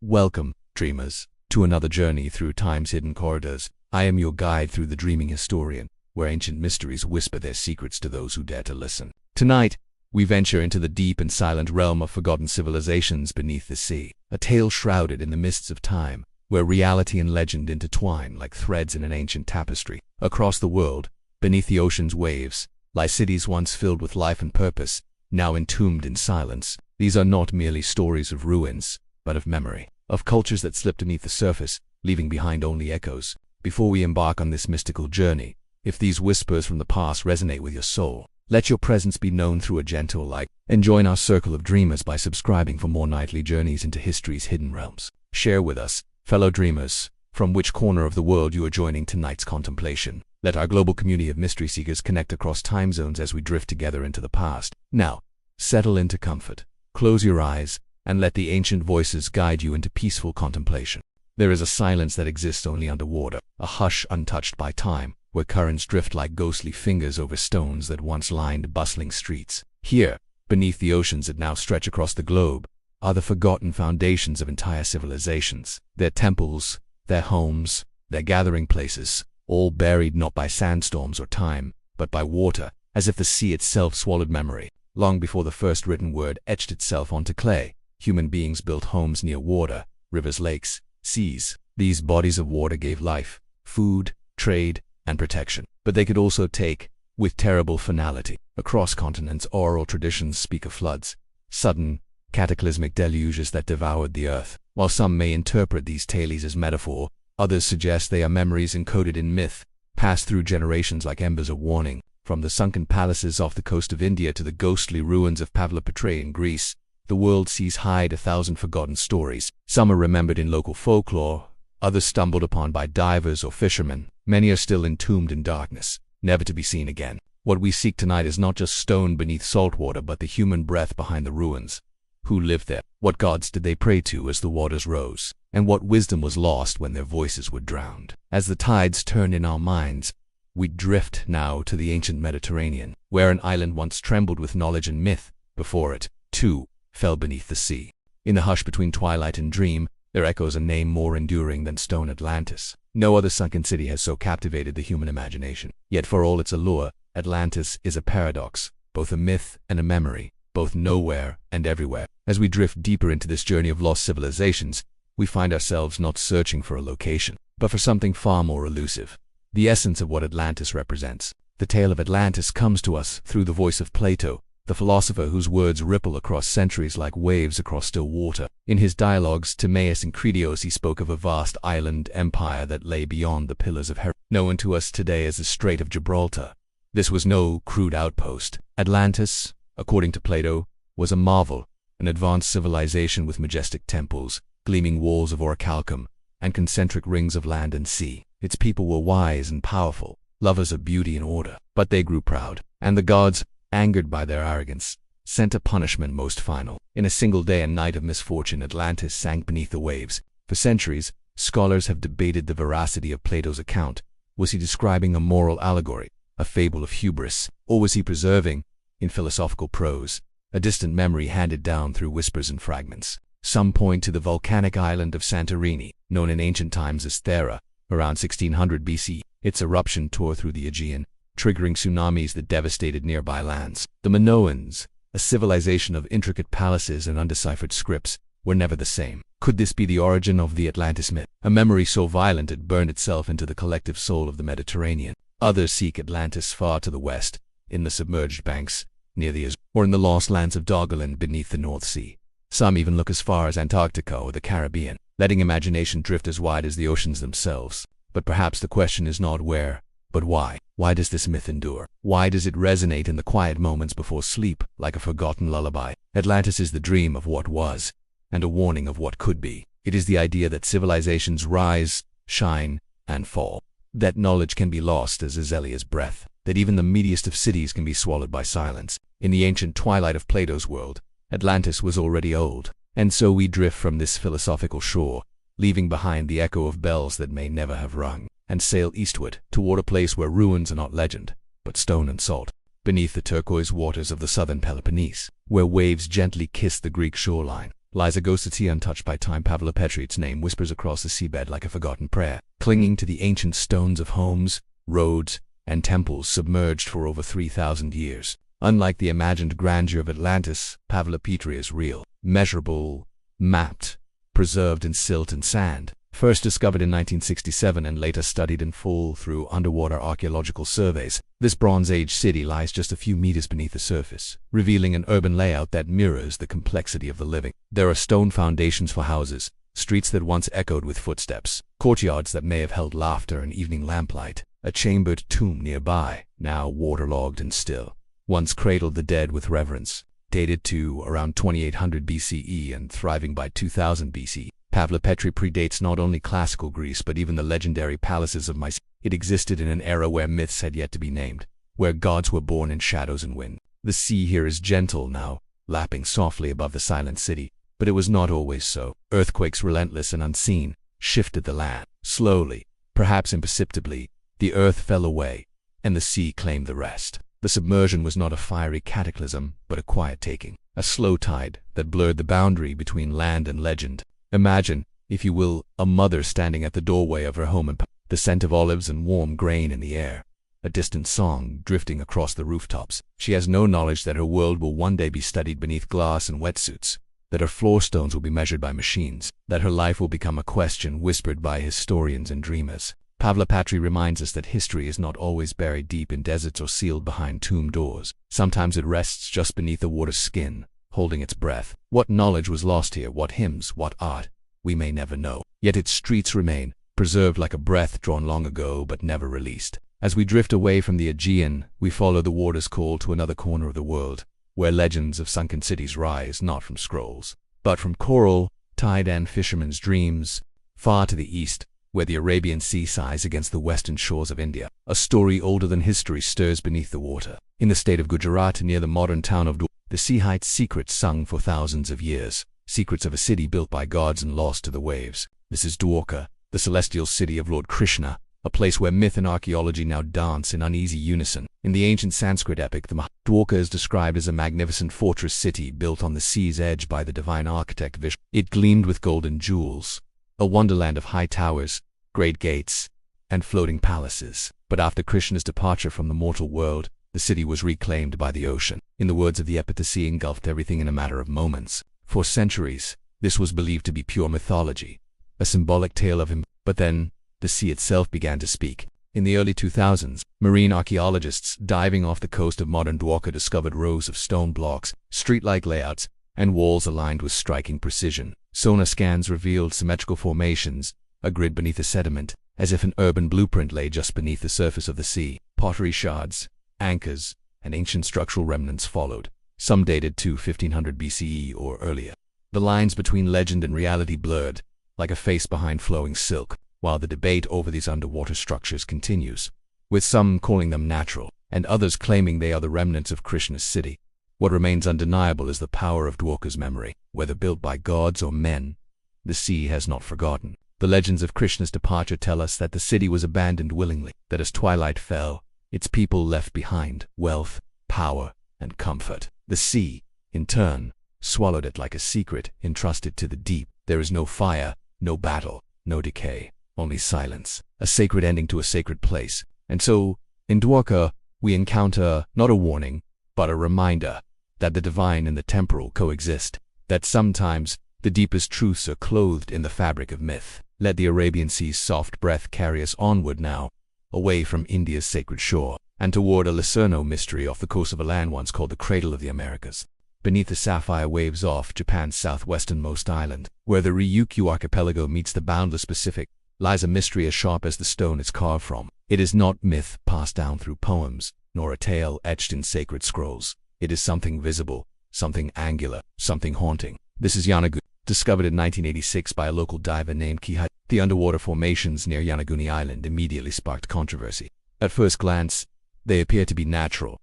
Welcome, dreamers, to another journey through time's hidden corridors. I am your guide through the dreaming historian, where ancient mysteries whisper their secrets to those who dare to listen. Tonight, we venture into the deep and silent realm of forgotten civilizations beneath the sea, a tale shrouded in the mists of time, where reality and legend intertwine like threads in an ancient tapestry. Across the world, beneath the ocean's waves, lie cities once filled with life and purpose, now entombed in silence. These are not merely stories of ruins, but of memory, of cultures that slipped beneath the surface, leaving behind only echoes. Before we embark on this mystical journey, if these whispers from the past resonate with your soul, let your presence be known through a gentle like, and join our circle of dreamers by subscribing for more nightly journeys into history's hidden realms. Share with us, fellow dreamers, from which corner of the world you are joining tonight's contemplation. Let our global community of mystery seekers connect across time zones as we drift together into the past. Now, settle into comfort, close your eyes, and let the ancient voices guide you into peaceful contemplation. There is a silence that exists only underwater, a hush untouched by time, where currents drift like ghostly fingers over stones that once lined bustling streets. Here, beneath the oceans that now stretch across the globe, are the forgotten foundations of entire civilizations. Their temples, their homes, their gathering places, all buried not by sandstorms or time, but by water, as if the sea itself swallowed memory. Long before the first written word etched itself onto clay, human beings built homes near water, rivers, lakes, seas. These bodies of water gave life, food, trade, and protection. But they could also take, with terrible finality. Across continents, oral traditions speak of floods, sudden, cataclysmic deluges that devoured the earth. While some may interpret these tales as metaphor, others suggest they are memories encoded in myth, passed through generations like embers of warning. From the sunken palaces off the coast of India to the ghostly ruins of Pavlopetri in Greece, the world sees hide 1,000 forgotten stories. Some are remembered in local folklore, others stumbled upon by divers or fishermen. Many are still entombed in darkness, never to be seen again. What we seek tonight is not just stone beneath salt water, but the human breath behind the ruins. Who lived there? What gods did they pray to as the waters rose? And what wisdom was lost when their voices were drowned? As the tides turn in our minds, we drift now to the ancient Mediterranean, where an island once trembled with knowledge and myth. Before it, too, fell beneath the sea. In the hush between twilight and dream, there echoes a name more enduring than stone: Atlantis. No other sunken city has so captivated the human imagination. Yet for all its allure, Atlantis is a paradox, both a myth and a memory, both nowhere and everywhere. As we drift deeper into this journey of lost civilizations, we find ourselves not searching for a location, but for something far more elusive. The essence of what Atlantis represents. The tale of Atlantis comes to us through the voice of Plato, the philosopher whose words ripple across centuries like waves across still water. In his dialogues Timaeus and Critias, he spoke of a vast island empire that lay beyond the pillars of Heracles, known to us today as the Strait of Gibraltar. This was no crude outpost. Atlantis, according to Plato, was a marvel, an advanced civilization with majestic temples, gleaming walls of orichalcum, and concentric rings of land and sea. Its people were wise and powerful, lovers of beauty and order. But they grew proud, and the gods, angered by their arrogance, sent a punishment most final. In a single day and night of misfortune, Atlantis sank beneath the waves. For centuries, scholars have debated the veracity of Plato's account. Was he describing a moral allegory, a fable of hubris, or was he preserving, in philosophical prose, a distant memory handed down through whispers and fragments? Some point to the volcanic island of Santorini, known in ancient times as Thera. Around 1600 BC, its eruption tore through the Aegean, triggering tsunamis that devastated nearby lands. The Minoans, a civilization of intricate palaces and undeciphered scripts, were never the same. Could this be the origin of the Atlantis myth? A memory so violent it burned itself into the collective soul of the Mediterranean. Others seek Atlantis far to the west, in the submerged banks, near the Azores, or in the lost lands of Doggerland beneath the North Sea. Some even look as far as Antarctica or the Caribbean, letting imagination drift as wide as the oceans themselves. But perhaps the question is not where, but why. Why does this myth endure? Why does it resonate in the quiet moments before sleep, like a forgotten lullaby? Atlantis is the dream of what was, and a warning of what could be. It is the idea that civilizations rise, shine, and fall. That knowledge can be lost as Azalea's breath. That even the meatiest of cities can be swallowed by silence. In the ancient twilight of Plato's world, Atlantis was already old. And so we drift from this philosophical shore, leaving behind the echo of bells that may never have rung, and sail eastward toward a place where ruins are not legend, but stone and salt. Beneath the turquoise waters of the southern Peloponnese, where waves gently kiss the Greek shoreline, lies a ghostly sea untouched by time. Pavlopetri, its name, whispers across the seabed like a forgotten prayer, clinging to the ancient stones of homes, roads, and temples submerged for over 3,000 years. Unlike the imagined grandeur of Atlantis, Pavlopetri is real, measurable, mapped, preserved in silt and sand. First discovered in 1967 and later studied in full through underwater archaeological surveys, this Bronze Age city lies just a few meters beneath the surface, revealing an urban layout that mirrors the complexity of the living. There are stone foundations for houses, streets that once echoed with footsteps, courtyards that may have held laughter in evening lamplight, a chambered tomb nearby, now waterlogged and still, once cradled the dead with reverence. Dated to around 2800 BCE and thriving by 2000 BC, Pavlopetri predates not only classical Greece but even the legendary palaces of Mycenae. It existed in an era where myths had yet to be named, where gods were born in shadows and wind. The sea here is gentle now, lapping softly above the silent city, but it was not always so. Earthquakes, relentless and unseen, shifted the land. Slowly, perhaps imperceptibly, the earth fell away, and the sea claimed the rest. The submersion was not a fiery cataclysm, but a quiet taking, a slow tide that blurred the boundary between land and legend. Imagine, if you will, a mother standing at the doorway of her home, and the scent of olives and warm grain in the air, a distant song drifting across the rooftops. She has no knowledge that her world will one day be studied beneath glass and wetsuits, that her floor stones will be measured by machines, that her life will become a question whispered by historians and dreamers. Pavlopetri reminds us that history is not always buried deep in deserts or sealed behind tomb doors. Sometimes it rests just beneath the water's skin, holding its breath. What knowledge was lost here, what hymns, what art, we may never know. Yet its streets remain, preserved like a breath drawn long ago but never released. As we drift away from the Aegean, we follow the water's call to another corner of the world, where legends of sunken cities rise not from scrolls, but from coral, tide and fishermen's dreams. Far to the east, where the Arabian Sea sighs against the western shores of India, a story older than history stirs beneath the water. In the state of Gujarat, near the modern town of Dwarka, the sea hides secrets sung for thousands of years, secrets of a city built by gods and lost to the waves. This is Dwarka, the celestial city of Lord Krishna, a place where myth and archaeology now dance in uneasy unison. In the ancient Sanskrit epic, Dwarka is described as a magnificent fortress city built on the sea's edge by the divine architect Vishnu. It gleamed with golden jewels, a wonderland of high towers, great gates, and floating palaces. But after Krishna's departure from the mortal world, the city was reclaimed by the ocean. In the words of the epic, the sea engulfed everything in a matter of moments. For centuries, this was believed to be pure mythology, a symbolic tale of him. But then, the sea itself began to speak. In the early 2000s, marine archaeologists diving off the coast of modern Dwarka discovered rows of stone blocks, street-like layouts, and walls aligned with striking precision. Sonar scans revealed symmetrical formations, a grid beneath the sediment, as if an urban blueprint lay just beneath the surface of the sea. Pottery shards, anchors, and ancient structural remnants followed, some dated to 1500 BCE or earlier. The lines between legend and reality blurred, like a face behind flowing silk, while the debate over these underwater structures continues, with some calling them natural, and others claiming they are the remnants of Krishna's city. What remains undeniable is the power of Dwarka's memory. Whether built by gods or men, the sea has not forgotten. The legends of Krishna's departure tell us that the city was abandoned willingly, that as twilight fell, its people left behind wealth, power, and comfort. The sea, in turn, swallowed it like a secret entrusted to the deep. There is no fire, no battle, no decay, only silence, a sacred ending to a sacred place. And so, in Dwarka, we encounter not a warning, but a reminder that the divine and the temporal coexist, that sometimes the deepest truths are clothed in the fabric of myth. Let the Arabian Sea's soft breath carry us onward now, away from India's sacred shore, and toward a Lucerno mystery off the coast of a land once called the Cradle of the Americas. Beneath the sapphire waves off Japan's southwesternmost island, where the Ryukyu archipelago meets the boundless Pacific, lies a mystery as sharp as the stone it's carved from. It is not myth passed down through poems, nor a tale etched in sacred scrolls. It is something visible, something angular, something haunting. This is Yanaguni, discovered in 1986 by a local diver named Kihai. The underwater formations near Yanaguni Island immediately sparked controversy. At first glance, they appear to be natural,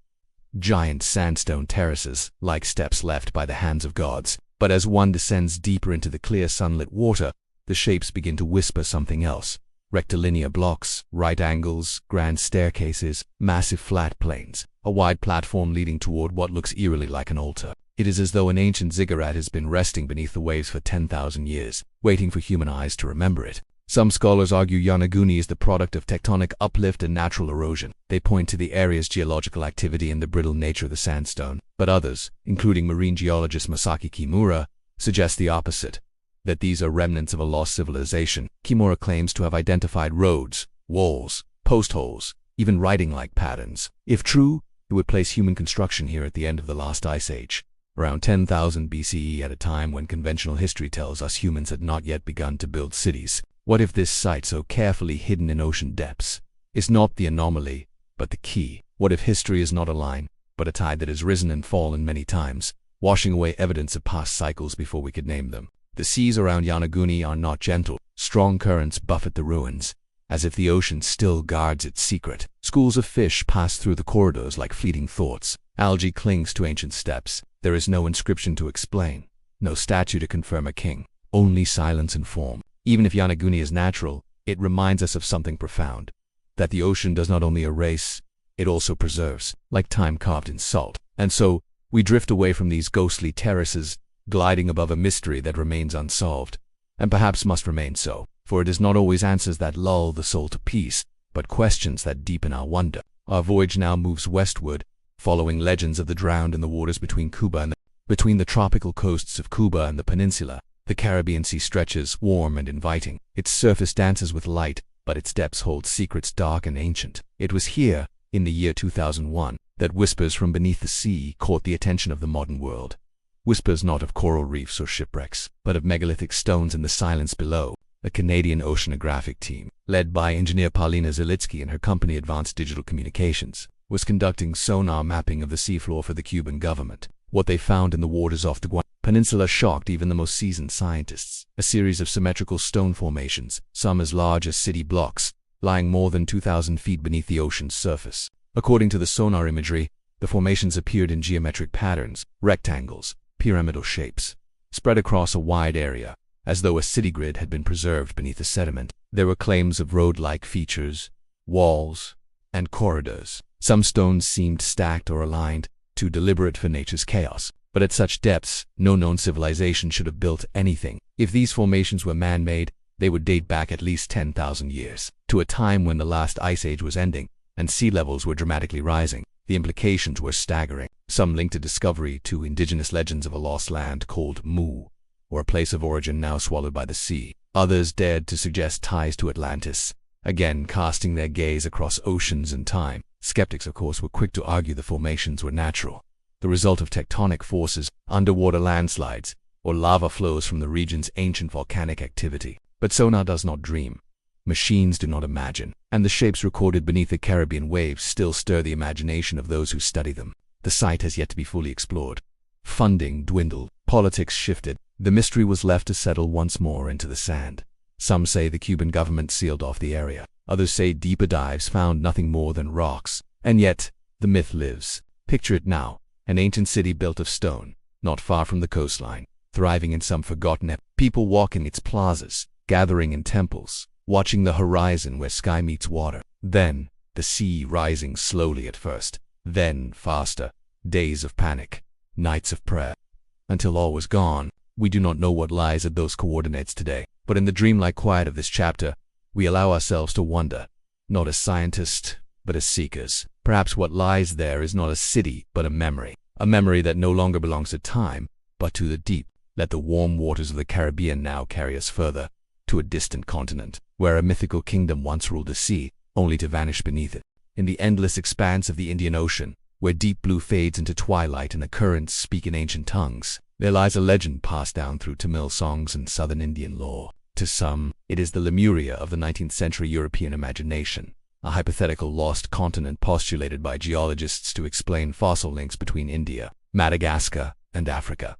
giant sandstone terraces, like steps left by the hands of gods. But as one descends deeper into the clear sunlit water, the shapes begin to whisper something else. Rectilinear blocks, right angles, grand staircases, massive flat plains, a wide platform leading toward what looks eerily like an altar. It is as though an ancient ziggurat has been resting beneath the waves for 10,000 years, waiting for human eyes to remember it. Some scholars argue Yonaguni is the product of tectonic uplift and natural erosion. They point to the area's geological activity and the brittle nature of the sandstone. But others, including marine geologist Masaki Kimura, suggest the opposite, that these are remnants of a lost civilization. Kimura claims to have identified roads, walls, post holes, even writing-like patterns. If true, it would place human construction here at the end of the last ice age, around 10,000 BCE, at a time when conventional history tells us humans had not yet begun to build cities. What if this site, so carefully hidden in ocean depths, is not the anomaly, but the key? What if history is not a line, but a tide that has risen and fallen many times, washing away evidence of past cycles before we could name them? The seas around Yonaguni are not gentle. Strong currents buffet the ruins, as if the ocean still guards its secret. Schools of fish pass through the corridors like fleeting thoughts. Algae clings to ancient steps. There is no inscription to explain, no statue to confirm a king, only silence and form. Even if Yonaguni is natural, it reminds us of something profound, that the ocean does not only erase, it also preserves, like time carved in salt. And so, we drift away from these ghostly terraces, gliding above a mystery that remains unsolved, and perhaps must remain so, for it is not always answers that lull the soul to peace, but questions that deepen our wonder. Our voyage now moves westward, following legends of the drowned in the waters between the tropical coasts of Cuba and the peninsula. The Caribbean Sea stretches, warm and inviting. Its surface dances with light, but its depths hold secrets dark and ancient. It was here, in the year 2001, that whispers from beneath the sea caught the attention of the modern world. Whispers not of coral reefs or shipwrecks, but of megalithic stones in the silence below. A Canadian oceanographic team, led by engineer Paulina Zalitsky and her company Advanced Digital Communications, was conducting sonar mapping of the seafloor for the Cuban government. What they found in the waters off the peninsula shocked even the most seasoned scientists. A series of symmetrical stone formations, some as large as city blocks, lying more than 2,000 feet beneath the ocean's surface. According to the sonar imagery, the formations appeared in geometric patterns, rectangles, pyramidal shapes, spread across a wide area, as though a city grid had been preserved beneath the sediment. There were claims of road-like features, walls, and corridors. Some stones seemed stacked or aligned, too deliberate for nature's chaos. But at such depths, no known civilization should have built anything. If these formations were man-made, they would date back at least 10,000 years, to a time when the last ice age was ending, and sea levels were dramatically rising. The implications were staggering. Some linked a discovery to indigenous legends of a lost land called Mu, or a place of origin now swallowed by the sea. Others dared to suggest ties to Atlantis, again casting their gaze across oceans and time. Skeptics, of course, were quick to argue the formations were natural, the result of tectonic forces, underwater landslides, or lava flows from the region's ancient volcanic activity. But sonar does not dream. Machines do not imagine, and the shapes recorded beneath the Caribbean waves still stir the imagination of those who study them. The site has yet to be fully explored. Funding dwindled, politics shifted, the mystery was left to settle once more into the sand. Some say the Cuban government sealed off the area. Others say deeper dives found nothing more than rocks. And yet, the myth lives. Picture it now, an ancient city built of stone, not far from the coastline, thriving in some forgotten epoch. People walk in its plazas, gathering in temples, watching the horizon where sky meets water. Then, the sea rising slowly at first, then faster, days of panic, nights of prayer. Until all was gone, we do not know what lies at those coordinates today. But in the dreamlike quiet of this chapter, we allow ourselves to wonder, not as scientists, but as seekers. Perhaps what lies there is not a city, but a memory that no longer belongs to time, but to the deep. Let the warm waters of the Caribbean now carry us further, to a distant continent, where a mythical kingdom once ruled the sea, only to vanish beneath it. In the endless expanse of the Indian Ocean, where deep blue fades into twilight and the currents speak in ancient tongues, there lies a legend passed down through Tamil songs and southern Indian lore. To some, it is the Lemuria of the 19th century European imagination, a hypothetical lost continent postulated by geologists to explain fossil links between India, Madagascar, and Africa.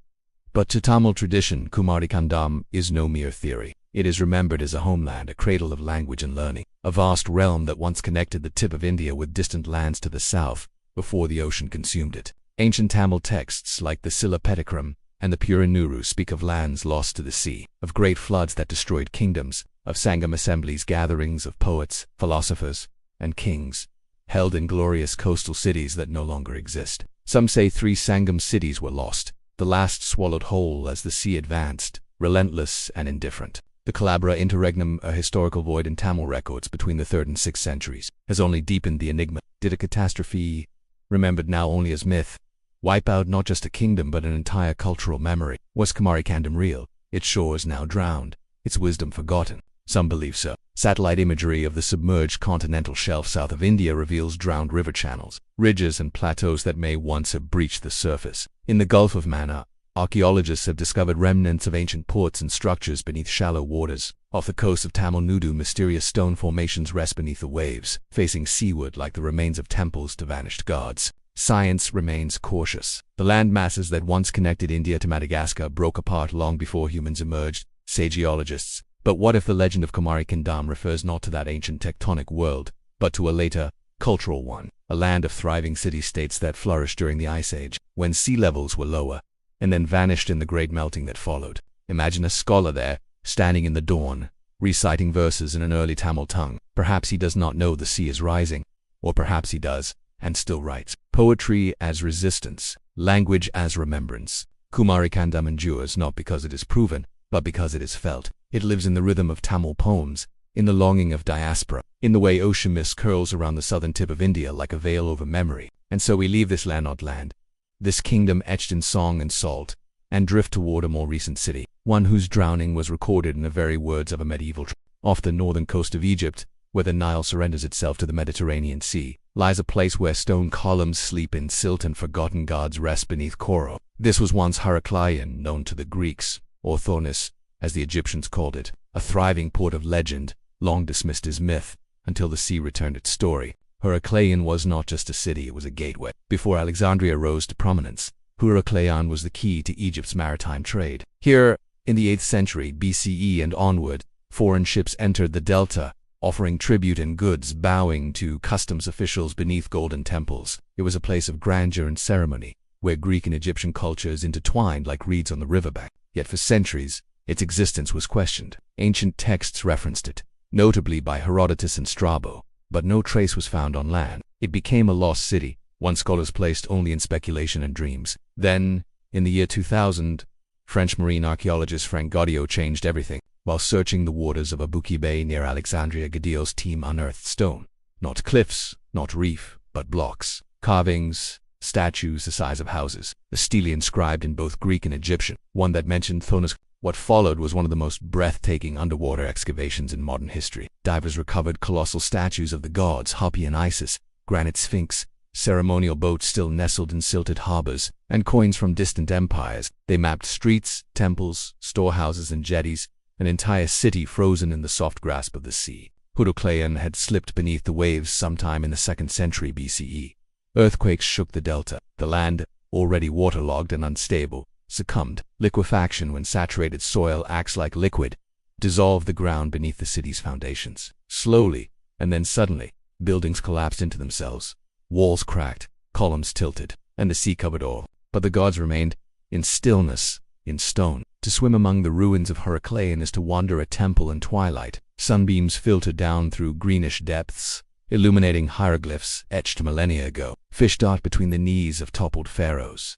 But to Tamil tradition, Kumarikandam is no mere theory. It is remembered as a homeland, a cradle of language and learning, a vast realm that once connected the tip of India with distant lands to the south, before the ocean consumed it. Ancient Tamil texts like the Silapetakram and the Puranuru speak of lands lost to the sea, of great floods that destroyed kingdoms, of Sangam assemblies, gatherings of poets, philosophers, and kings, held in glorious coastal cities that no longer exist. Some say 3 Sangam cities were lost, the last swallowed whole as the sea advanced, relentless and indifferent. The Calabria interregnum, a historical void in Tamil records between the 3rd and 6th centuries, has only deepened the enigma. Did a catastrophe, remembered now only as myth, wipe out not just a kingdom but an entire cultural memory? Was Kumari Kingdom real, its shores now drowned, its wisdom forgotten? Some believe so. Satellite imagery of the submerged continental shelf south of India reveals drowned river channels, ridges and plateaus that may once have breached the surface. In the Gulf of Mannar, archaeologists have discovered remnants of ancient ports and structures beneath shallow waters. Off the coast of Tamil Nadu, mysterious stone formations rest beneath the waves, facing seaward like the remains of temples to vanished gods. Science remains cautious. The land masses that once connected India to Madagascar broke apart long before humans emerged, say geologists. But what if the legend of Kumari Kingdom refers not to that ancient tectonic world, but to a later, cultural one, a land of thriving city-states that flourished during the Ice Age, when sea levels were lower, and then vanished in the great melting that followed? Imagine a scholar there, standing in the dawn, reciting verses in an early Tamil tongue. Perhaps he does not know the sea is rising, or perhaps he does, and still writes. Poetry as resistance, language as remembrance. Kumari Kingdom endures not because it is proven, but because it is felt. It lives in the rhythm of Tamil poems, in the longing of diaspora, in the way ocean mist curls around the southern tip of India like a veil over memory. And so we leave this landlocked land, this kingdom etched in song and salt, and drift toward a more recent city, one whose drowning was recorded in the very words of a medieval Off the northern coast of Egypt, where the Nile surrenders itself to the Mediterranean Sea, lies a place where stone columns sleep in silt and forgotten gods rest beneath coral. This was once Heracleion, known to the Greeks, or Thornis, as the Egyptians called it, a thriving port of legend, long dismissed as myth, until the sea returned its story. Heracleion was not just a city, it was a gateway. Before Alexandria rose to prominence, Heracleion was the key to Egypt's maritime trade. Here, in the 8th century BCE and onward, foreign ships entered the delta, offering tribute and goods, bowing to customs officials beneath golden temples. It was a place of grandeur and ceremony, where Greek and Egyptian cultures intertwined like reeds on the riverbank. Yet for centuries, its existence was questioned. Ancient texts referenced it, notably by Herodotus and Strabo, but no trace was found on land. It became a lost city, one scholars placed only in speculation and dreams. Then, in the year 2000, French marine archaeologist Frank Gaudiot changed everything. While searching the waters of Abuki Bay near Alexandria, Gaudiot's team unearthed stone. Not cliffs, not reef, but blocks, carvings, statues the size of houses, a stele inscribed in both Greek and Egyptian, one that mentioned Thonis. What followed was one of the most breathtaking underwater excavations in modern history. Divers recovered colossal statues of the gods Hapi and Isis, granite sphinx, ceremonial boats still nestled in silted harbors, and coins from distant empires. They mapped streets, temples, storehouses and jetties, an entire city frozen in the soft grasp of the sea. Heracleion had slipped beneath the waves sometime in the 2nd century BCE. Earthquakes shook the delta. The land, already waterlogged and unstable, succumbed. Liquefaction, when saturated soil acts like liquid, dissolved the ground beneath the city's foundations. Slowly, and then suddenly, buildings collapsed into themselves. Walls cracked, columns tilted, and the sea covered all. But the gods remained, in stillness, in stone. To swim among the ruins of Heracleion is to wander a temple in twilight. Sunbeams filter down through greenish depths, illuminating hieroglyphs etched millennia ago. Fish dart between the knees of toppled pharaohs.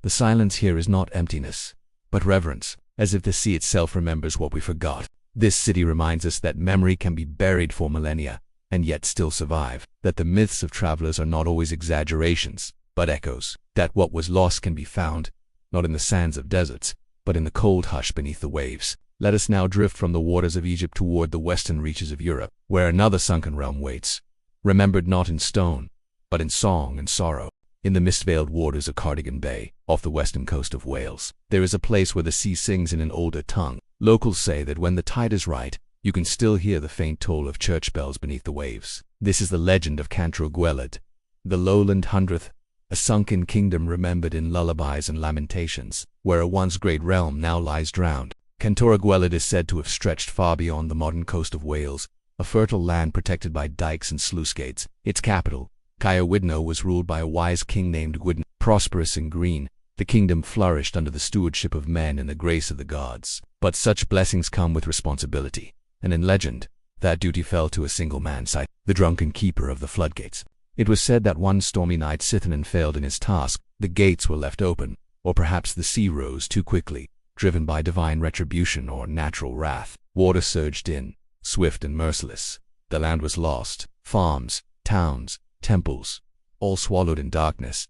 The silence here is not emptiness, but reverence, as if the sea itself remembers what we forgot. This city reminds us that memory can be buried for millennia, and yet still survive. That the myths of travelers are not always exaggerations, but echoes. That what was lost can be found, not in the sands of deserts, but in the cold hush beneath the waves. Let us now drift from the waters of Egypt toward the western reaches of Europe, where another sunken realm waits, remembered not in stone, but in song and sorrow. In the mist-veiled waters of Cardigan Bay, off the western coast of Wales, there is a place where the sea sings in an older tongue. Locals say that when the tide is right, you can still hear the faint toll of church bells beneath the waves. This is the legend of Cantor Gweled, the lowland hundredth, a sunken kingdom remembered in lullabies and lamentations, where a once great realm now lies drowned. Cantor Gweled is said to have stretched far beyond the modern coast of Wales, a fertile land protected by dikes and sluice gates. Its capital, Caerwydno, was ruled by a wise king named Gwydn. Prosperous and green, the kingdom flourished under the stewardship of men and the grace of the gods. But such blessings come with responsibility, and in legend, that duty fell to a single man, the drunken keeper of the floodgates. It was said that one stormy night Sithanan failed in his task. The gates were left open, Or perhaps the sea rose too quickly, driven by divine retribution or natural wrath. Water surged in, swift and merciless. The land was lost, farms, towns, temples, all swallowed in darkness.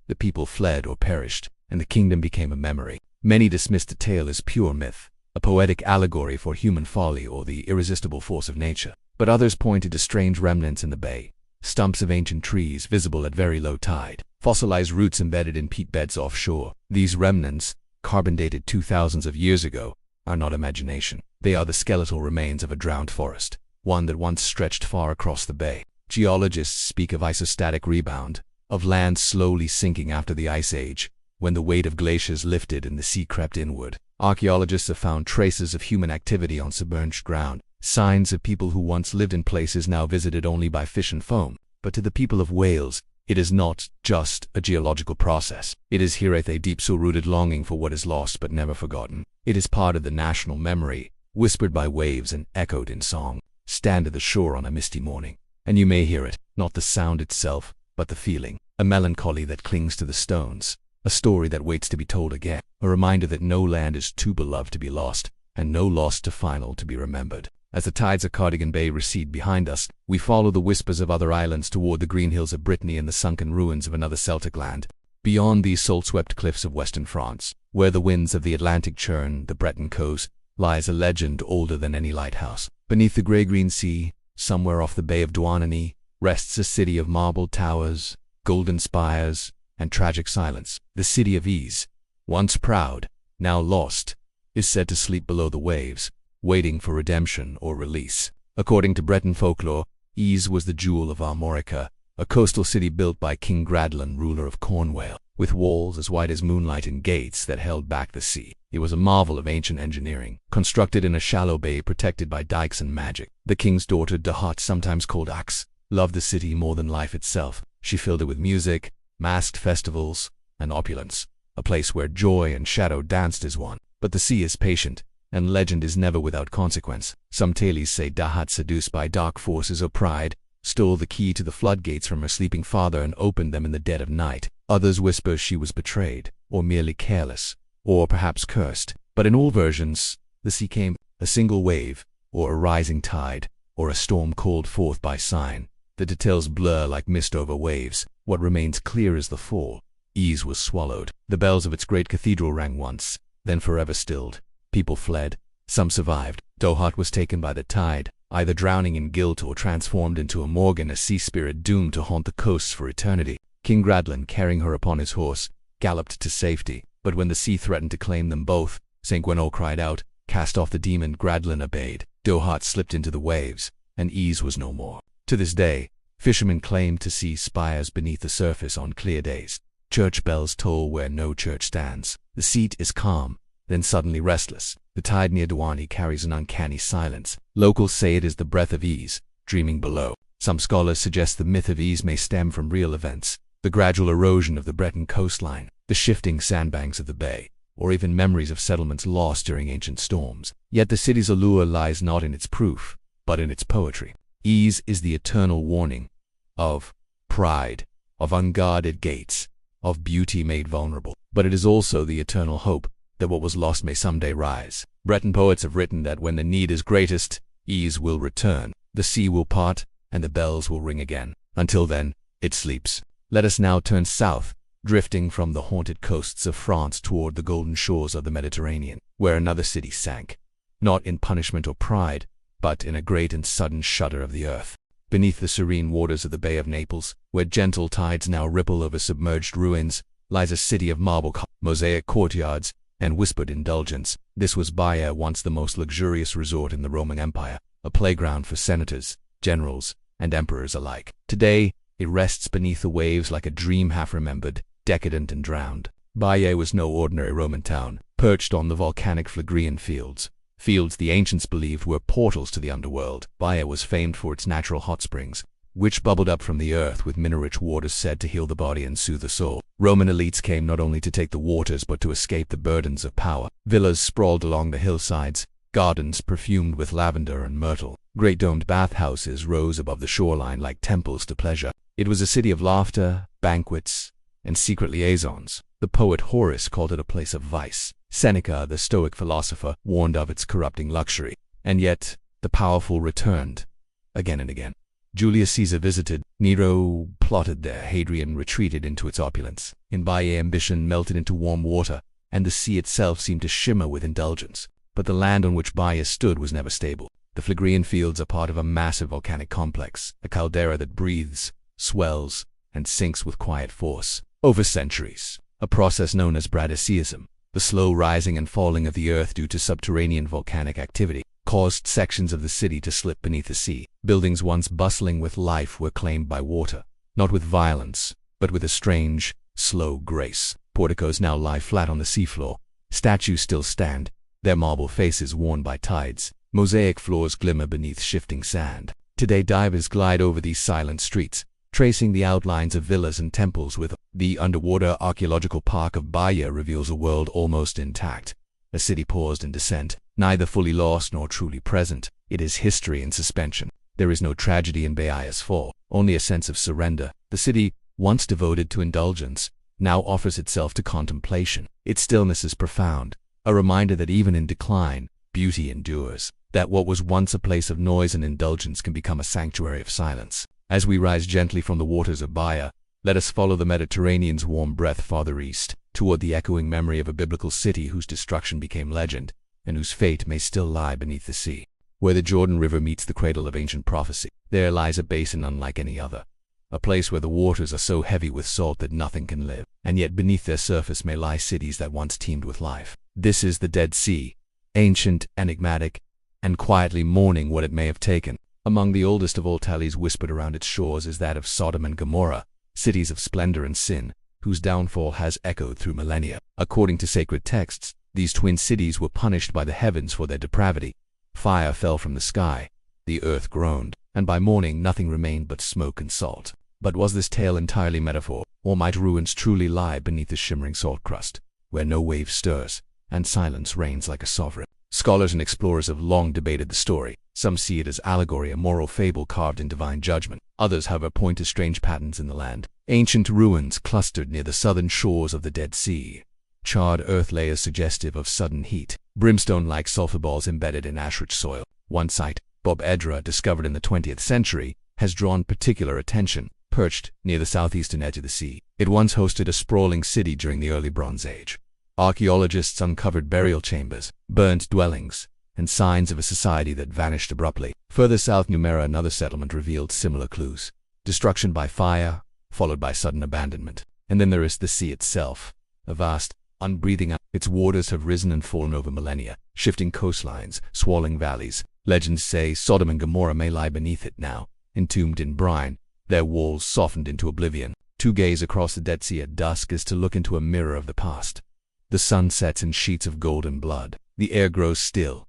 The people fled or perished, and the kingdom became a memory. Many dismissed the tale as pure myth, a poetic allegory for human folly or the irresistible force of nature. But others pointed to strange remnants in the bay, stumps of ancient trees visible at very low tide, fossilized roots embedded in peat beds offshore. These remnants, carbon-dated 2000s of years ago, are not imagination. They are the skeletal remains of a drowned forest, one that once stretched far across the bay. Geologists speak of isostatic rebound, of land slowly sinking after the Ice Age, when the weight of glaciers lifted and the sea crept inward. Archaeologists have found traces of human activity on submerged ground, signs of people who once lived in places now visited only by fish and foam. But to the people of Wales, it is not just a geological process. It is here a deep soul-rooted longing for what is lost but never forgotten. It is part of the national memory, whispered by waves and echoed in song. Stand at the shore on a misty morning, and you may hear it, not the sound itself, but the feeling, a melancholy that clings to the stones, a story that waits to be told again, a reminder that no land is too beloved to be lost, and no loss too final to be remembered. As the tides of Cardigan Bay recede behind us, we follow the whispers of other islands toward the green hills of Brittany and the sunken ruins of another Celtic land. Beyond these salt-swept cliffs of western France, where the winds of the Atlantic churn the Breton coast, lies a legend older than any lighthouse. Beneath the grey-green sea, somewhere off the Bay of Douarnenez, rests a city of marble towers, golden spires, and tragic silence. The city of Ease, once proud, now lost, is said to sleep below the waves, waiting for redemption or release. According to Breton folklore, Ease was the jewel of Armorica, a coastal city built by King Gradlan, ruler of Cornwall, with walls as white as moonlight and gates that held back the sea. It was a marvel of ancient engineering, constructed in a shallow bay protected by dikes and magic. The king's daughter, Dahat, sometimes called Axe, loved the city more than life itself. She filled it with music, masked festivals, and opulence, a place where joy and shadow danced as one. But the sea is patient, and legend is never without consequence. Some tales say Dahat, seduced by dark forces or pride, stole the key to the floodgates from her sleeping father and opened them in the dead of night. Others whisper she was betrayed, or merely careless, or perhaps cursed. But in all versions, the sea came, a single wave, or a rising tide, or a storm called forth by sign. The details blur like mist over waves. What remains clear is the fall. Ease was swallowed. The bells of its great cathedral rang once, then forever stilled. People fled. Some survived. Dahat was taken by the tide, either drowning in guilt or transformed into a Morgan, a sea spirit doomed to haunt the coasts for eternity. King Gradlan, carrying her upon his horse, galloped to safety. But when the sea threatened to claim them both, St. Gwenol cried out, "Cast off the demon." Gradlan obeyed. Dahat slipped into the waves, and Ease was no more. To this day, fishermen claim to see spires beneath the surface on clear days. Church bells toll where no church stands. The sea is calm, then suddenly restless. The tide near Douarnenez carries an uncanny silence. Locals say it is the breath of Ease, dreaming below. Some scholars suggest the myth of Ease may stem from real events, the gradual erosion of the Breton coastline, the shifting sandbanks of the bay, or even memories of settlements lost during ancient storms. Yet the city's allure lies not in its proof, but in its poetry. Ease is the eternal warning of pride, of unguarded gates, of beauty made vulnerable. But it is also the eternal hope that what was lost may someday rise. Breton poets have written that when the need is greatest, Ease will return, the sea will part, and the bells will ring again. Until then, it sleeps. Let us now turn south, drifting from the haunted coasts of France toward the golden shores of the Mediterranean, where another city sank, not in punishment or pride, but in a great and sudden shudder of the earth. Beneath the serene waters of the Bay of Naples, where gentle tides now ripple over submerged ruins, lies a city of marble mosaic courtyards and whispered indulgence. This was Baia, once the most luxurious resort in the Roman Empire, a playground for senators, generals, and emperors alike. Today, it rests beneath the waves like a dream half-remembered, decadent and drowned. Baia was no ordinary Roman town, perched on the volcanic Phlegrean fields the ancients believed were portals to the underworld. Baia was famed for its natural hot springs, which bubbled up from the earth with mineral-rich waters said to heal the body and soothe the soul. Roman elites came not only to take the waters but to escape the burdens of power. Villas sprawled along the hillsides, gardens perfumed with lavender and myrtle. Great domed bathhouses rose above the shoreline like temples to pleasure. It was a city of laughter, banquets, and secret liaisons. The poet Horace called it a place of vice. Seneca, the Stoic philosopher, warned of its corrupting luxury. And yet, the powerful returned, again and again. Julius Caesar visited, Nero plotted there, Hadrian retreated into its opulence. In Baiae, ambition melted into warm water, and the sea itself seemed to shimmer with indulgence. But the land on which Baiae stood was never stable. The Phlegrean fields are part of a massive volcanic complex, a caldera that breathes, swells, and sinks with quiet force. Over centuries, a process known as Bradyseism, the slow rising and falling of the earth due to subterranean volcanic activity, caused sections of the city to slip beneath the sea. Buildings once bustling with life were claimed by water, not with violence, but with a strange, slow grace. Porticos now lie flat on the seafloor. Statues still stand, their marble faces worn by tides. Mosaic floors glimmer beneath shifting sand. Today divers glide over these silent streets, tracing the outlines of villas and temples with the underwater archaeological park of Baiae reveals a world almost intact. A city paused in descent, neither fully lost nor truly present. It is history in suspension. There is no tragedy in Baiae's fall, only a sense of surrender. The city, once devoted to indulgence, now offers itself to contemplation. Its stillness is profound, a reminder that even in decline, beauty endures, that what was once a place of noise and indulgence can become a sanctuary of silence. As we rise gently from the waters of Baiae, let us follow the Mediterranean's warm breath farther east, toward the echoing memory of a biblical city whose destruction became legend, and whose fate may still lie beneath the sea. Where the Jordan River meets the cradle of ancient prophecy, there lies a basin unlike any other, a place where the waters are so heavy with salt that nothing can live, and yet beneath their surface may lie cities that once teemed with life. This is the Dead Sea, ancient, enigmatic, and quietly mourning what it may have taken. Among the oldest of all tallies whispered around its shores is that of Sodom and Gomorrah, cities of splendor and sin, whose downfall has echoed through millennia. According to sacred texts, these twin cities were punished by the heavens for their depravity. Fire fell from the sky, the earth groaned, and by morning nothing remained but smoke and salt. But was this tale entirely metaphor, or might ruins truly lie beneath the shimmering salt crust, where no wave stirs, and silence reigns like a sovereign? Scholars and explorers have long debated the story. Some see it as allegory, a moral fable carved in divine judgment. Others, however, point to strange patterns in the land. Ancient ruins clustered near the southern shores of the Dead Sea. Charred earth layers suggestive of sudden heat. Brimstone-like sulfur balls embedded in ash-rich soil. One site, Bob Edra, discovered in the 20th century, has drawn particular attention. Perched near the southeastern edge of the sea, it once hosted a sprawling city during the early Bronze Age. Archaeologists uncovered burial chambers, burnt dwellings, and signs of a society that vanished abruptly. Further south, Numera, another settlement, revealed similar clues. Destruction by fire, followed by sudden abandonment. And then there is the sea itself, a vast, unbreathing. Its waters have risen and fallen over millennia, shifting coastlines, swirling valleys. Legends say Sodom and Gomorrah may lie beneath it now, entombed in brine, their walls softened into oblivion. To gaze across the Dead Sea at dusk is to look into a mirror of the past. The sun sets in sheets of golden blood. The air grows still.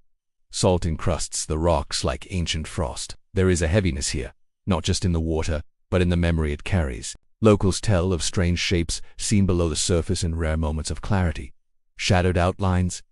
Salt encrusts the rocks like ancient frost. There is a heaviness here, not just in the water, but in the memory it carries. Locals tell of strange shapes seen below the surface in rare moments of clarity. Shadowed outlines,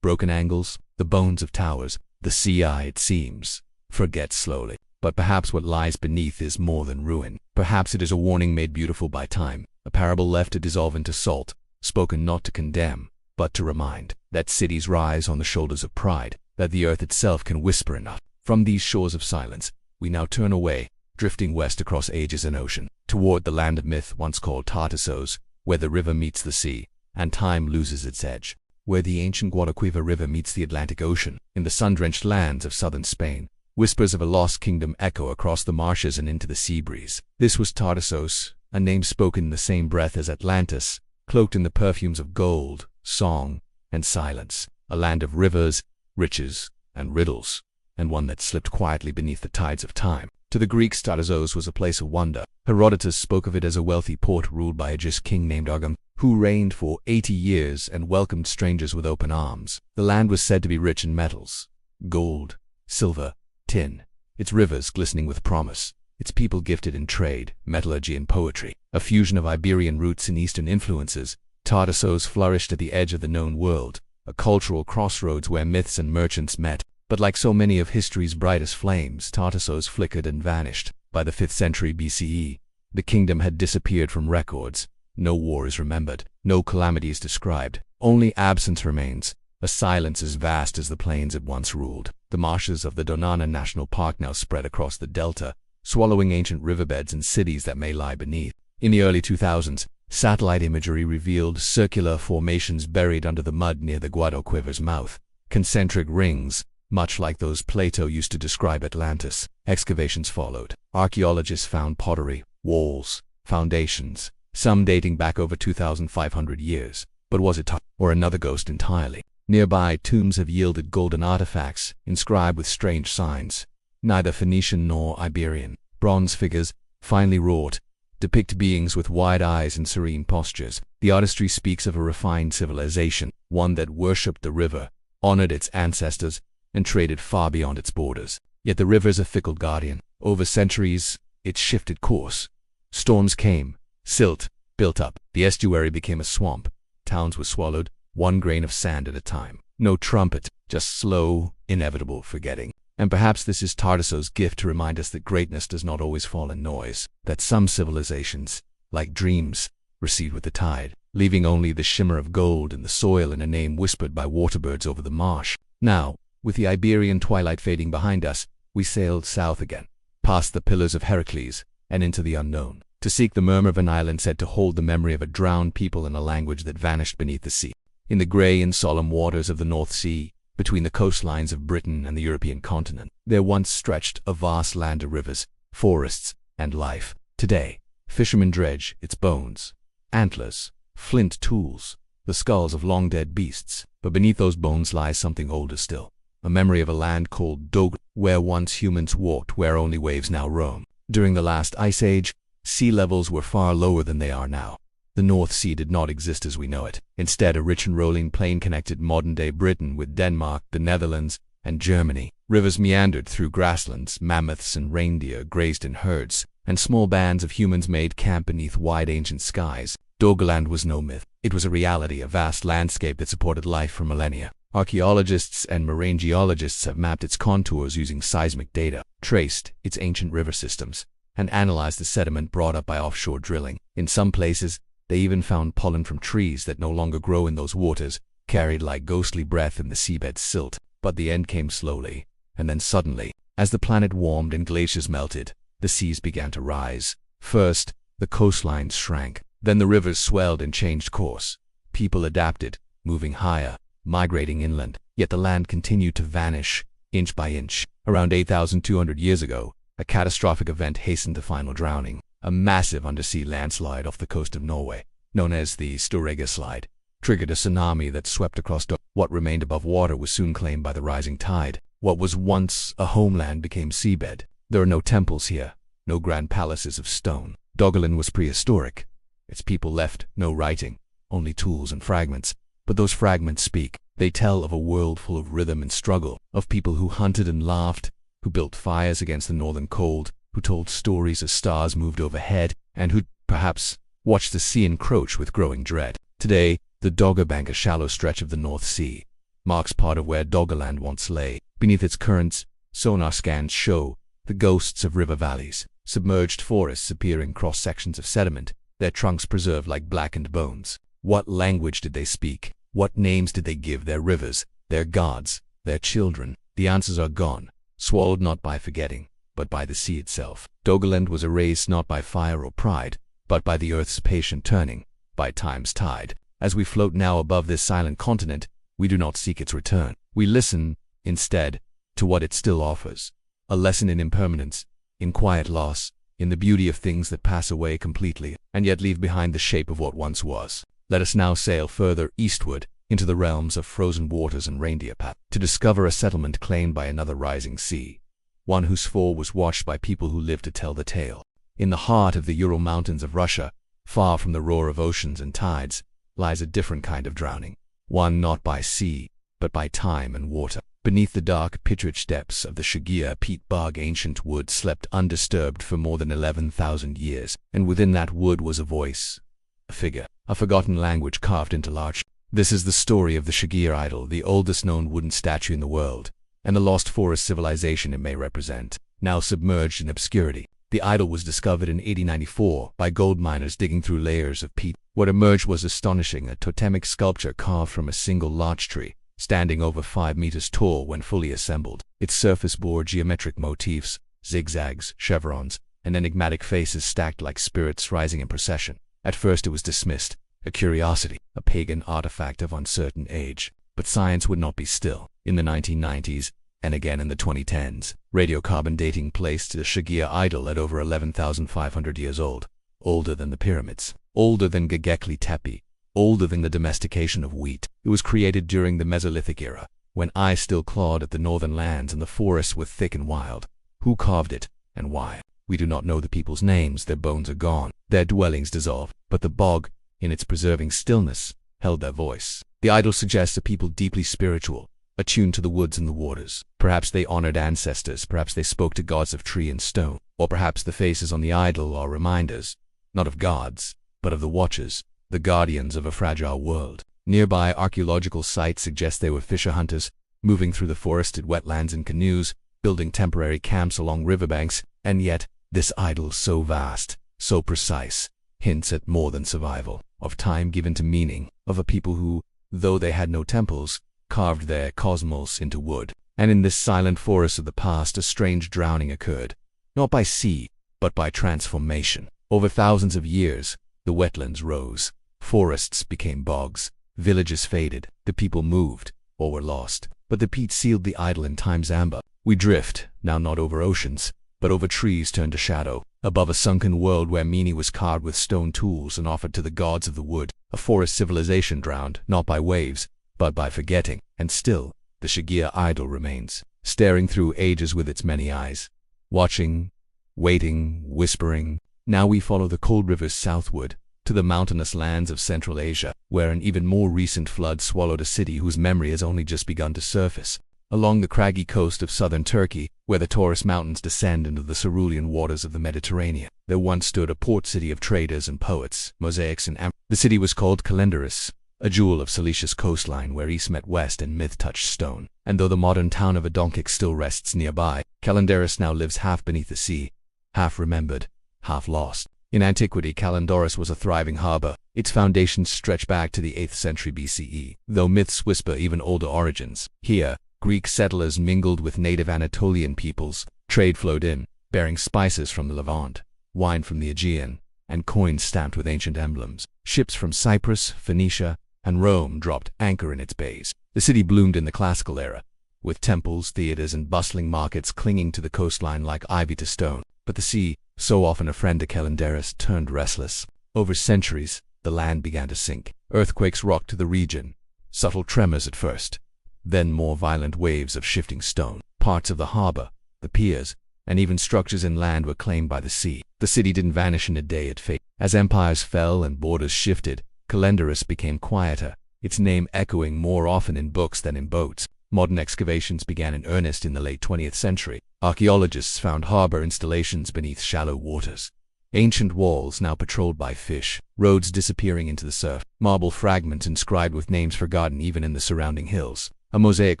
broken angles, the bones of towers. The sea eye, it seems, forgets slowly. But perhaps what lies beneath is more than ruin. Perhaps it is a warning made beautiful by time, a parable left to dissolve into salt, spoken not to condemn, but to remind, that cities rise on the shoulders of pride, that the earth itself can whisper enough. From these shores of silence, we now turn away, drifting west across ages and ocean, toward the land of myth once called Tartessos, where the river meets the sea, and time loses its edge. Where the ancient Guadalquivir River meets the Atlantic Ocean, in the sun-drenched lands of southern Spain, whispers of a lost kingdom echo across the marshes and into the sea breeze. This was Tartessos, a name spoken in the same breath as Atlantis, cloaked in the perfumes of gold, song, and silence. A land of rivers, riches, and riddles, and one that slipped quietly beneath the tides of time. To the Greeks, Tartessos was a place of wonder. Herodotus spoke of it as a wealthy port ruled by a just king named Argam, who reigned for 80 years and welcomed strangers with open arms. The land was said to be rich in metals, gold, silver, tin, its rivers glistening with promise, its people gifted in trade, metallurgy, and poetry. A fusion of Iberian roots and Eastern influences, Tartessos flourished at the edge of the known world, a cultural crossroads where myths and merchants met. But like so many of history's brightest flames, Tartessos flickered and vanished. By the 5th century BCE, the kingdom had disappeared from records, No war is remembered, no calamity is described, only absence remains, a silence as vast as the plains it once ruled. The marshes of the Donana National Park now spread across the delta, swallowing ancient riverbeds and cities that may lie beneath. In the early 2000s, satellite imagery revealed circular formations buried under the mud near the Guadalquivir's mouth, concentric rings, much like those Plato used to describe Atlantis. Excavations followed. Archaeologists found pottery, walls, foundations, some dating back over 2,500 years. But was it or another ghost entirely? Nearby tombs have yielded golden artifacts, inscribed with strange signs, neither Phoenician nor Iberian. Bronze figures, finely wrought, depict beings with wide eyes and serene postures. The artistry speaks of a refined civilization, one that worshipped the river, honored its ancestors, and traded far beyond its borders. Yet the river's a fickle guardian. Over centuries, it shifted course. Storms came, silt built up, the estuary became a swamp, towns were swallowed, one grain of sand at a time. No trumpet, just slow, inevitable forgetting. And perhaps this is Tartesso's gift to remind us that greatness does not always fall in noise, that some civilizations, like dreams, recede with the tide, leaving only the shimmer of gold in the soil and a name whispered by waterbirds over the marsh. Now, with the Iberian twilight fading behind us, we sailed south again, past the pillars of Heracles, and into the unknown, to seek the murmur of an island said to hold the memory of a drowned people in a language that vanished beneath the sea. In the grey and solemn waters of the North Sea, between the coastlines of Britain and the European continent, there once stretched a vast land of rivers, forests, and life. Today, fishermen dredge its bones, antlers, flint tools, the skulls of long-dead beasts. But beneath those bones lies something older still, a memory of a land called Doggerland, where once humans walked, where only waves now roam. During the last ice age, sea levels were far lower than they are now. The North Sea did not exist as we know it. Instead, a rich and rolling plain connected modern-day Britain with Denmark, the Netherlands, and Germany. Rivers meandered through grasslands, mammoths and reindeer grazed in herds, and small bands of humans made camp beneath wide ancient skies. Doggerland was no myth. It was a reality, a vast landscape that supported life for millennia. Archaeologists and marine geologists have mapped its contours using seismic data, traced its ancient river systems, and analyzed the sediment brought up by offshore drilling. In some places, they even found pollen from trees that no longer grow in those waters, carried like ghostly breath in the seabed's silt. But the end came slowly, and then suddenly, as the planet warmed and glaciers melted, the seas began to rise. First, the coastlines shrank, then the rivers swelled and changed course. People adapted, moving higher, migrating inland, yet the land continued to vanish, inch by inch. Around 8,200 years ago, a catastrophic event hastened the final drowning. A massive undersea landslide off the coast of Norway, known as the Storegga Slide, triggered a tsunami that swept across what remained above water was soon claimed by the rising tide. What was once a homeland became seabed. There are no temples here, no grand palaces of stone. Doggerland was prehistoric. Its people left no writing, only tools and fragments. But those fragments speak. They tell of a world full of rhythm and struggle, of people who hunted and laughed, who built fires against the northern cold, who told stories as stars moved overhead, and who, perhaps, watched the sea encroach with growing dread. Today, the Doggerbank, a shallow stretch of the North Sea, marks part of where Doggerland once lay. Beneath its currents, sonar scans show the ghosts of river valleys, submerged forests appearing cross-sections of sediment, their trunks preserved like blackened bones. What language did they speak? What names did they give their rivers, their gods, their children? The answers are gone, swallowed not by forgetting, but by the sea itself. Doggerland was erased not by fire or pride, but by the earth's patient turning, by time's tide. As we float now above this silent continent, we do not seek its return. We listen, instead, to what it still offers. A lesson in impermanence, in quiet loss, in the beauty of things that pass away completely, and yet leave behind the shape of what once was. Let us now sail further eastward, into the realms of frozen waters and reindeer path, to discover a settlement claimed by another rising sea, one whose fall was watched by people who lived to tell the tale. In the heart of the Ural Mountains of Russia, far from the roar of oceans and tides, lies a different kind of drowning, one not by sea, but by time and water. Beneath the dark, pit-rich depths of the Shigir peat bog, ancient wood slept undisturbed for more than 11,000 years, and within that wood was a voice, a figure, a forgotten language carved into large. This is the story of the Shigir idol, the oldest known wooden statue in the world, and the lost forest civilization it may represent, now submerged in obscurity. The idol was discovered in 1894 by gold miners digging through layers of peat. What emerged was astonishing, a totemic sculpture carved from a single larch tree, standing over 5 meters tall when fully assembled. Its surface bore geometric motifs, zigzags, chevrons, and enigmatic faces stacked like spirits rising in procession. At first it was dismissed, a curiosity, a pagan artifact of uncertain age. But science would not be still. In the 1990s, and again in the 2010s, radiocarbon dating placed the Shi idol at over 11,500 years old, older than the pyramids, older than Göbekli Tepe, older than the domestication of wheat. It was created during the Mesolithic era, when ice still clawed at the northern lands and the forests were thick and wild. Who carved it, and why? We do not know the people's names. Their bones are gone, their dwellings dissolved, but the bog, in its preserving stillness, held their voice. The idol suggests a people deeply spiritual, attuned to the woods and the waters. Perhaps they honored ancestors, perhaps they spoke to gods of tree and stone, or perhaps the faces on the idol are reminders, not of gods, but of the watchers, the guardians of a fragile world. Nearby archaeological sites suggest they were fisher hunters, moving through the forested wetlands in canoes, building temporary camps along riverbanks, and yet, this idol so vast, so precise, hints at more than survival, of time given to meaning, of a people who, though they had no temples, carved their cosmos into wood. And in this silent forest of the past, a strange drowning occurred, not by sea, but by transformation. Over thousands of years, the wetlands rose, forests became bogs, villages faded, the people moved, or were lost. But the peat sealed the idol in time's amber. We drift, now not over oceans, but over trees turned to shadow, above a sunken world where meaning was carved with stone tools and offered to the gods of the wood, a forest civilization drowned, not by waves, but by forgetting. And still, the Shi idol remains, staring through ages with its many eyes, watching, waiting, whispering. Now we follow the cold rivers southward, to the mountainous lands of Central Asia, where an even more recent flood swallowed a city whose memory has only just begun to surface. Along the craggy coast of southern Turkey, where the Taurus Mountains descend into the cerulean waters of the Mediterranean, there once stood a port city of traders and poets, mosaics and The city was called Calendaris, a jewel of Cilicia's coastline where east met west and myth touched stone. And though the modern town of Adonkik still rests nearby, Calendaris now lives half beneath the sea, half remembered, half lost. In antiquity, Calendaris was a thriving harbor. Its foundations stretch back to the 8th century BCE, though myths whisper even older origins. Here, Greek settlers mingled with native Anatolian peoples. Trade flowed in, bearing spices from the Levant, wine from the Aegean, and coins stamped with ancient emblems. Ships from Cyprus, Phoenicia, and Rome dropped anchor in its bays. The city bloomed in the classical era, with temples, theaters, and bustling markets clinging to the coastline like ivy to stone. But the sea, so often a friend to Calendaris, turned restless. Over centuries, the land began to sink. Earthquakes rocked the region, subtle tremors at first, then more violent waves of shifting stone. Parts of the harbor, the piers, and even structures inland were claimed by the sea. The city didn't vanish in a day, it faded. As empires fell and borders shifted, Calendaris became quieter, its name echoing more often in books than in boats. Modern excavations began in earnest in the late 20th century. Archaeologists found harbor installations beneath shallow waters, ancient walls now patrolled by fish, roads disappearing into the surf, marble fragments inscribed with names forgotten even in the surrounding hills. A mosaic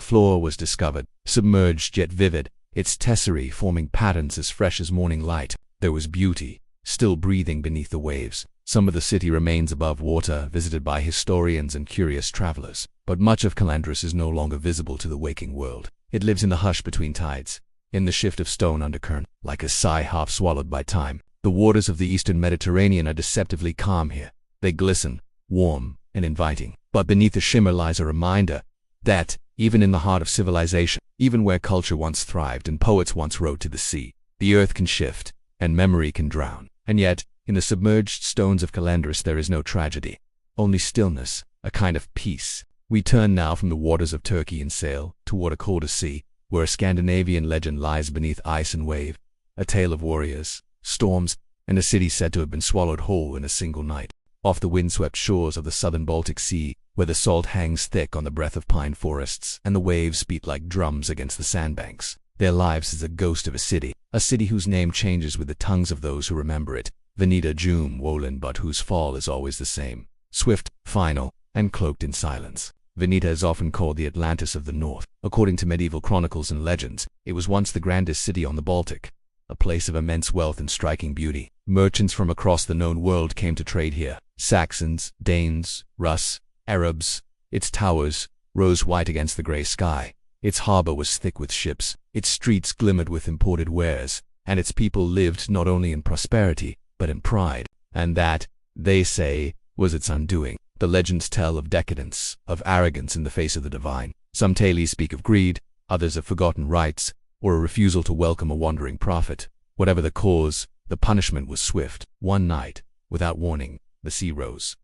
floor was discovered, submerged yet vivid, its tesserae forming patterns as fresh as morning light. There was beauty, still breathing beneath the waves. Some of the city remains above water, visited by historians and curious travelers. But much of Calendaris is no longer visible to the waking world. It lives in the hush between tides, in the shift of stone undercurrent, like a sigh half swallowed by time. The waters of the eastern Mediterranean are deceptively calm here. They glisten, warm, and inviting. But beneath the shimmer lies a reminder that, even in the heart of civilization, even where culture once thrived and poets once wrote to the sea, the earth can shift, and memory can drown. And yet, in the submerged stones of Calendaris there is no tragedy, only stillness, a kind of peace. We turn now from the waters of Turkey and sail toward a colder sea, where a Scandinavian legend lies beneath ice and wave, a tale of warriors, storms, and a city said to have been swallowed whole in a single night. Off the windswept shores of the southern Baltic Sea, where the salt hangs thick on the breath of pine forests, and the waves beat like drums against the sandbanks, there lives is a ghost of a city whose name changes with the tongues of those who remember it. Veneta Jum Wolin, but whose fall is always the same, swift, final, and cloaked in silence. Veneta is often called the Atlantis of the North. According to medieval chronicles and legends, it was once the grandest city on the Baltic, a place of immense wealth and striking beauty. Merchants from across the known world came to trade here, Saxons, Danes, Rus, Arabs. Its towers rose white against the grey sky. Its harbour was thick with ships. Its streets glimmered with imported wares. And its people lived not only in prosperity, but in pride. And that, they say, was its undoing. The legends tell of decadence, of arrogance in the face of the divine. Some tales speak of greed, others of forgotten rights, or a refusal to welcome a wandering prophet. Whatever the cause, the punishment was swift. One night, without warning, the sea rose.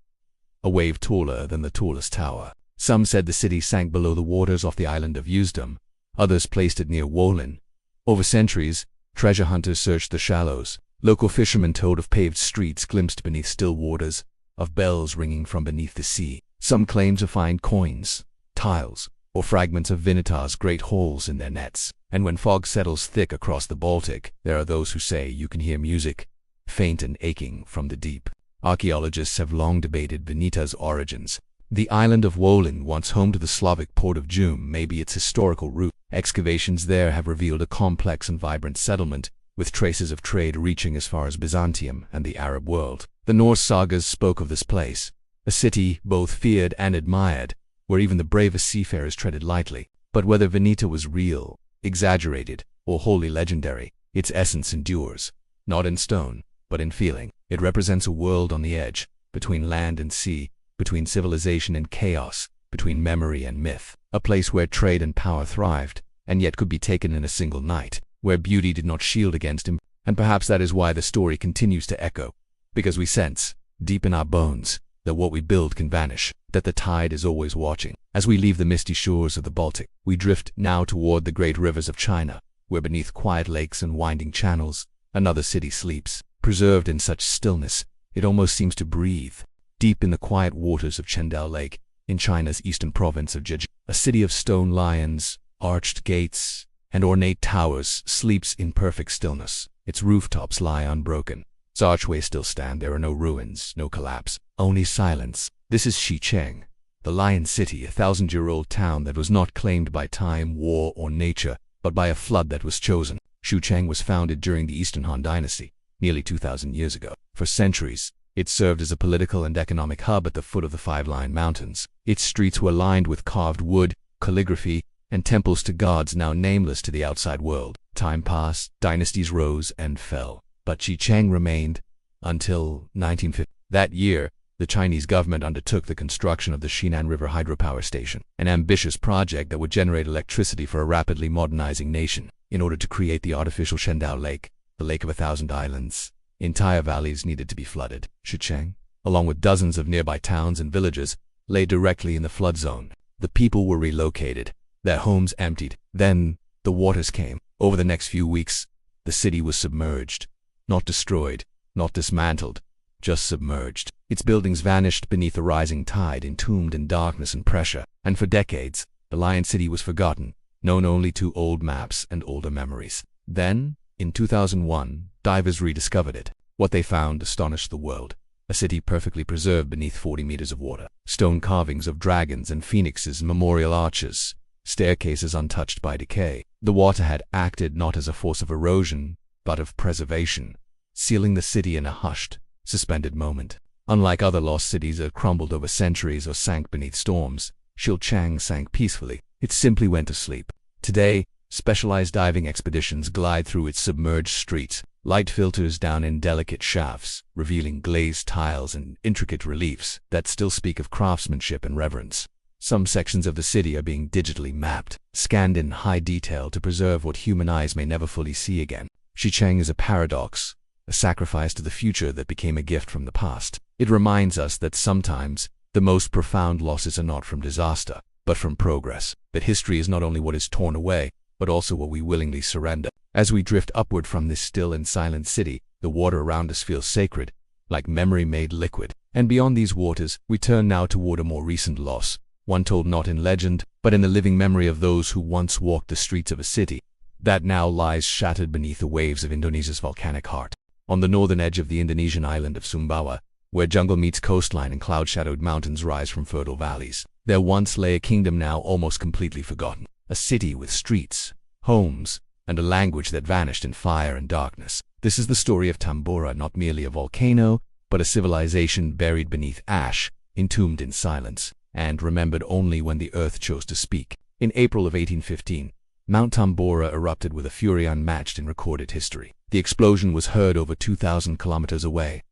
A wave taller than the tallest tower. Some said the city sank below the waters off the island of Usedom. Others placed it near Wolin. Over centuries, treasure hunters searched the shallows. Local fishermen told of paved streets glimpsed beneath still waters, of bells ringing from beneath the sea. Some claimed to find coins, tiles, or fragments of Vinitar's great hauls in their nets. And when fog settles thick across the Baltic, there are those who say you can hear music, faint and aching, from the deep. Archaeologists have long debated Vinitar's origins. The island of Wolin, once home to the Slavic port of Jum, may be its historical root. Excavations there have revealed a complex and vibrant settlement, with traces of trade reaching as far as Byzantium and the Arab world. The Norse sagas spoke of this place, a city both feared and admired, where even the bravest seafarers treaded lightly. But whether Venita was real, exaggerated, or wholly legendary, its essence endures, not in stone, but in feeling. It represents a world on the edge, between land and sea, between civilization and chaos, between memory and myth. A place where trade and power thrived, and yet could be taken in a single night, where beauty did not shield against him. And perhaps that is why the story continues to echo, because we sense, deep in our bones, that what we build can vanish, that the tide is always watching. As we leave the misty shores of the Baltic, we drift now toward the great rivers of China, where beneath quiet lakes and winding channels, another city sleeps, preserved in such stillness, it almost seems to breathe. Deep in the quiet waters of Chendao Lake, in China's eastern province of Zhejiang, a city of stone lions, arched gates, and ornate towers sleeps in perfect stillness. Its rooftops lie unbroken. Its archways still stand. There are no ruins, no collapse, only silence. This is Shi Cheng, the Lion City, a 1,000-year-old town that was not claimed by time, war, or nature, but by a flood that was chosen. Shi Cheng was founded during the Eastern Han Dynasty, nearly 2,000 years ago. For centuries, it served as a political and economic hub at the foot of the Five-Line Mountains. Its streets were lined with carved wood, calligraphy, and temples to gods now nameless to the outside world. Time passed, dynasties rose and fell, but Shi Cheng remained until 1950. That year, the Chinese government undertook the construction of the Shinan River hydropower station, an ambitious project that would generate electricity for a rapidly modernizing nation. In order to create the artificial Chendao Lake, the Lake of 1,000 Islands, entire valleys needed to be flooded. Shi Cheng, along with dozens of nearby towns and villages, lay directly in the flood zone. The people were relocated, their homes emptied. Then the waters came. Over the next few weeks, the city was submerged. Not destroyed, not dismantled, just submerged. Its buildings vanished beneath the rising tide, entombed in darkness and pressure. And for decades, the Lion City was forgotten, known only to old maps and older memories. Then, in 2001, divers rediscovered it. What they found astonished the world. A city perfectly preserved beneath 40 meters of water. Stone carvings of dragons and phoenixes, memorial arches, staircases untouched by decay. The water had acted not as a force of erosion, but of preservation, sealing the city in a hushed, suspended moment. Unlike other lost cities that crumbled over centuries or sank beneath storms, Shi Cheng sank peacefully. It simply went to sleep. Today, specialized diving expeditions glide through its submerged streets. Light filters down in delicate shafts, revealing glazed tiles and intricate reliefs that still speak of craftsmanship and reverence. Some sections of the city are being digitally mapped, scanned in high detail to preserve what human eyes may never fully see again. Shi Cheng is a paradox, a sacrifice to the future that became a gift from the past. It reminds us that sometimes the most profound losses are not from disaster, but from progress. That history is not only what is torn away, but also what we willingly surrender. As we drift upward from this still and silent city, the water around us feels sacred, like memory made liquid. And beyond these waters, we turn now toward a more recent loss, one told not in legend, but in the living memory of those who once walked the streets of a city that now lies shattered beneath the waves of Indonesia's volcanic heart. On the northern edge of the Indonesian island of Sumbawa, where jungle meets coastline and cloud-shadowed mountains rise from fertile valleys, there once lay a kingdom now almost completely forgotten. A city with streets, homes, and a language that vanished in fire and darkness. This is the story of Tambora, not merely a volcano, but a civilization buried beneath ash, entombed in silence, and remembered only when the earth chose to speak. In April of 1815, Mount Tambora erupted with a fury unmatched in recorded history. The explosion was heard over 2,000 kilometers away.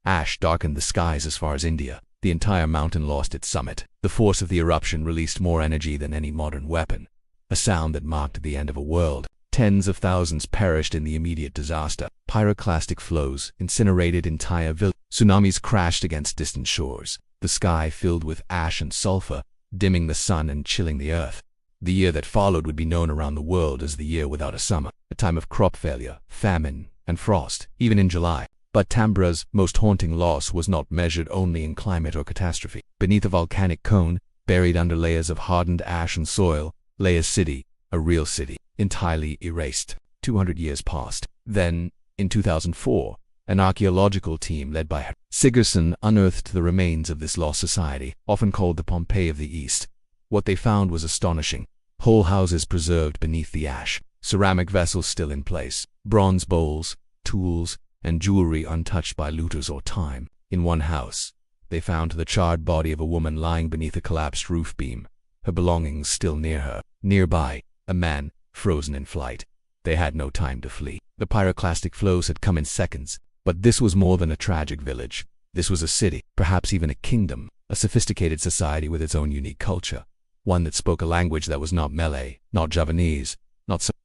Ash darkened the skies as far as India. The entire mountain lost its summit. The force of the eruption released more energy than any modern weapon, a sound that marked the end of a world. Tens of thousands perished in the immediate disaster. Pyroclastic flows incinerated entire villages. Tsunamis crashed against distant shores. The sky filled with ash and sulfur, dimming the sun and chilling the earth. The year that followed would be known around the world as the year without a summer, a time of crop failure, famine, and frost, even in July. But Tambora's most haunting loss was not measured only in climate or catastrophe. Beneath a volcanic cone, buried under layers of hardened ash and soil, lay a city, a real city, entirely erased. 200 years passed. Then, in 2004, an archaeological team led by Sigurdsson unearthed the remains of this lost society, often called the Pompeii of the East. What they found was astonishing. Whole houses preserved beneath the ash, ceramic vessels still in place, bronze bowls, tools, and jewelry untouched by looters or time. In one house, they found the charred body of a woman lying beneath a collapsed roof beam, her belongings still near her. Nearby, a man, frozen in flight. They had no time to flee. The pyroclastic flows had come in seconds, but this was more than a tragic village. This was a city, perhaps even a kingdom, a sophisticated society with its own unique culture. One that spoke a language that was not Malay, not Javanese,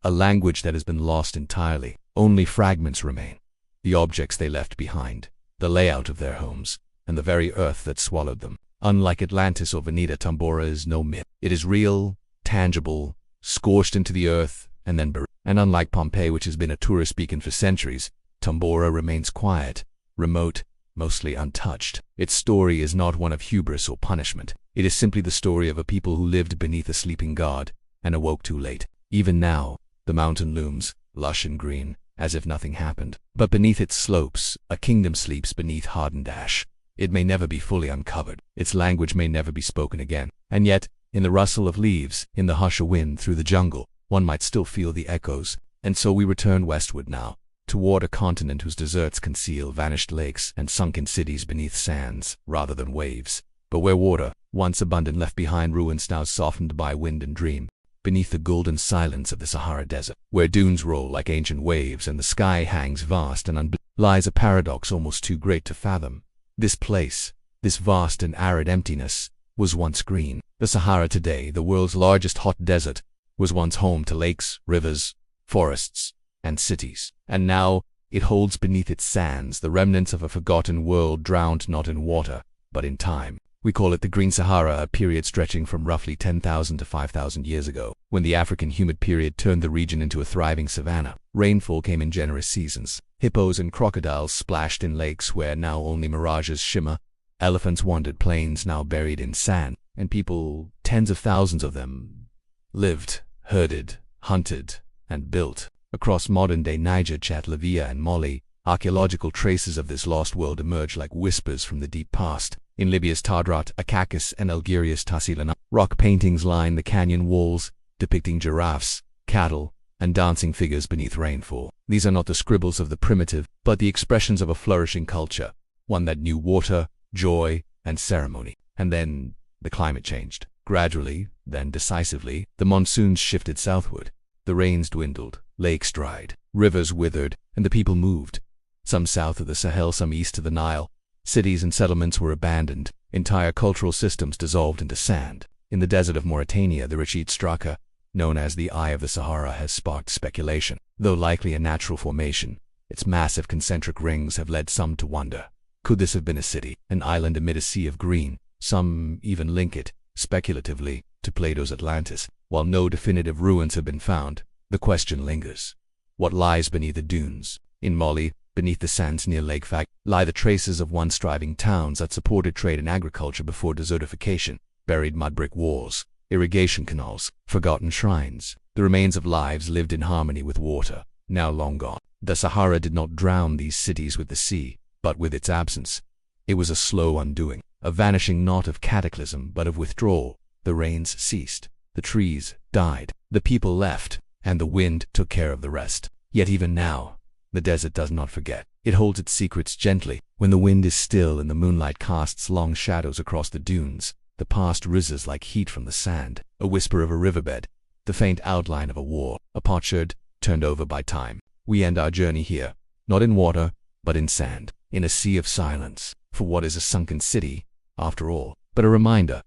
a language that has been lost entirely. Only fragments remain. The objects they left behind, the layout of their homes, and the very earth that swallowed them. Unlike Atlantis or Veneta, Tambora is no myth. It is real, tangible, scorched into the earth, and then buried. And unlike Pompeii, which has been a tourist beacon for centuries, Tambora remains quiet, remote, mostly untouched. Its story is not one of hubris or punishment. It is simply the story of a people who lived beneath a sleeping god and awoke too late. Even now, the mountain looms, lush and green, as if nothing happened. But beneath its slopes, a kingdom sleeps beneath hardened ash. It may never be fully uncovered. Its language may never be spoken again. And yet, in the rustle of leaves, in the hush of wind through the jungle, one might still feel the echoes. And so we return westward now, toward a continent whose deserts conceal vanished lakes and sunken cities beneath sands rather than waves. But where water, once abundant, left behind ruins now softened by wind and dream. Beneath the golden silence of the Sahara Desert, where dunes roll like ancient waves and the sky hangs vast and unblemished, lies a paradox almost too great to fathom. This place, this vast and arid emptiness, was once green. The Sahara today, the world's largest hot desert, was once home to lakes, rivers, forests, and cities. And now, it holds beneath its sands the remnants of a forgotten world drowned not in water, but in time. We call it the Green Sahara, a period stretching from roughly 10,000 to 5,000 years ago, when the African humid period turned the region into a thriving savanna. Rainfall came in generous seasons. Hippos and crocodiles splashed in lakes where now only mirages shimmer. Elephants wandered plains now buried in sand, and people, tens of thousands of them, lived, herded, hunted, and built. Across modern-day Niger, Chad, Libya, and Mali, archaeological traces of this lost world emerge like whispers from the deep past. In Libya's Tadrat, Akakis, and Algeria's Tasilana, rock paintings line the canyon walls, depicting giraffes, cattle, and dancing figures beneath rainfall. These are not the scribbles of the primitive, but the expressions of a flourishing culture, one that knew water, joy, and ceremony. And then, the climate changed. Gradually, then decisively, the monsoons shifted southward. The rains dwindled, lakes dried, rivers withered, and the people moved. Some south of the Sahel, some east of the Nile. Cities and settlements were abandoned, entire cultural systems dissolved into sand. In the desert of Mauritania, the Rachid Straka, known as the Eye of the Sahara, has sparked speculation. Though likely a natural formation, its massive concentric rings have led some to wonder. Could this have been a city, an island amid a sea of green? Some even link it, speculatively, to Plato's Atlantis. While no definitive ruins have been found, the question lingers. What lies beneath the dunes? In Mali, beneath the sands near Lake Fag, lie the traces of once thriving towns that supported trade and agriculture before desertification. Buried mud brick walls, irrigation canals, forgotten shrines. The remains of lives lived in harmony with water, now long gone. The Sahara did not drown these cities with the sea, but with its absence. It was a slow undoing, a vanishing not of cataclysm but of withdrawal. The rains ceased, the trees died, the people left, and the wind took care of the rest. Yet even now, the desert does not forget. It holds its secrets gently, When the wind is still and the moonlight casts long shadows across the dunes, the past rises like heat from the sand, a whisper of a riverbed, the faint outline of a war, a potsherd turned over by time. We end our journey here, not in water, but in sand, in a sea of silence. For what is a sunken city, after all, but a reminder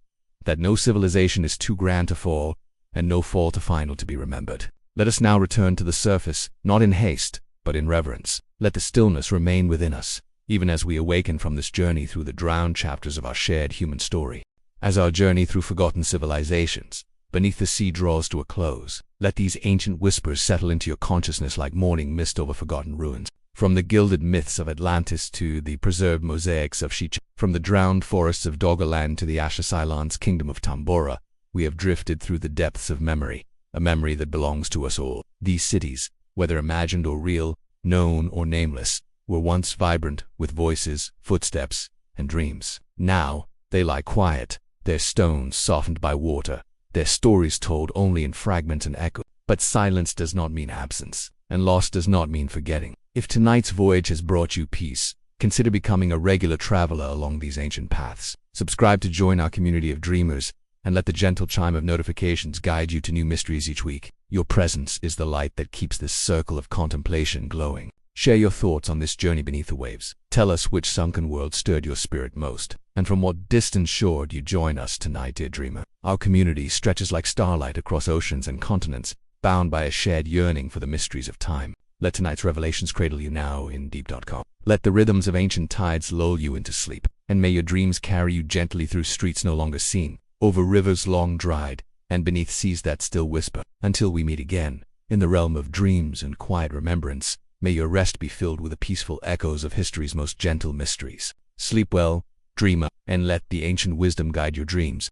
that no civilization is too grand to fall, and no fall too final to be remembered. Let us now return to the surface, not in haste, but in reverence. Let the stillness remain within us, even as we awaken from this journey through the drowned chapters of our shared human story. As our journey through forgotten civilizations, beneath the sea draws to a close, let these ancient whispers settle into your consciousness like morning mist over forgotten ruins. From the gilded myths of Atlantis to the preserved mosaics of Shi Cheng, from the drowned forests of Doggerland to the Asher Ceylon's kingdom of Tambora, we have drifted through the depths of memory, a memory that belongs to us all. These cities, whether imagined or real, known or nameless, were once vibrant with voices, footsteps, and dreams. Now, they lie quiet, their stones softened by water, their stories told only in fragments and echoes. But silence does not mean absence, and loss does not mean forgetting. If tonight's voyage has brought you peace, consider becoming a regular traveler along these ancient paths. Subscribe to join our community of dreamers, and let the gentle chime of notifications guide you to new mysteries each week. Your presence is the light that keeps this circle of contemplation glowing. Share your thoughts on this journey beneath the waves. Tell us which sunken world stirred your spirit most, and from what distant shore do you join us tonight, dear dreamer. Our community stretches like starlight across oceans and continents, bound by a shared yearning for the mysteries of time. Let tonight's revelations cradle you now in deep.com. Let the rhythms of ancient tides lull you into sleep, and may your dreams carry you gently through streets no longer seen, over rivers long dried, and beneath seas that still whisper. Until we meet again, in the realm of dreams and quiet remembrance, may your rest be filled with the peaceful echoes of history's most gentle mysteries. Sleep well, dreamer, and let the ancient wisdom guide your dreams.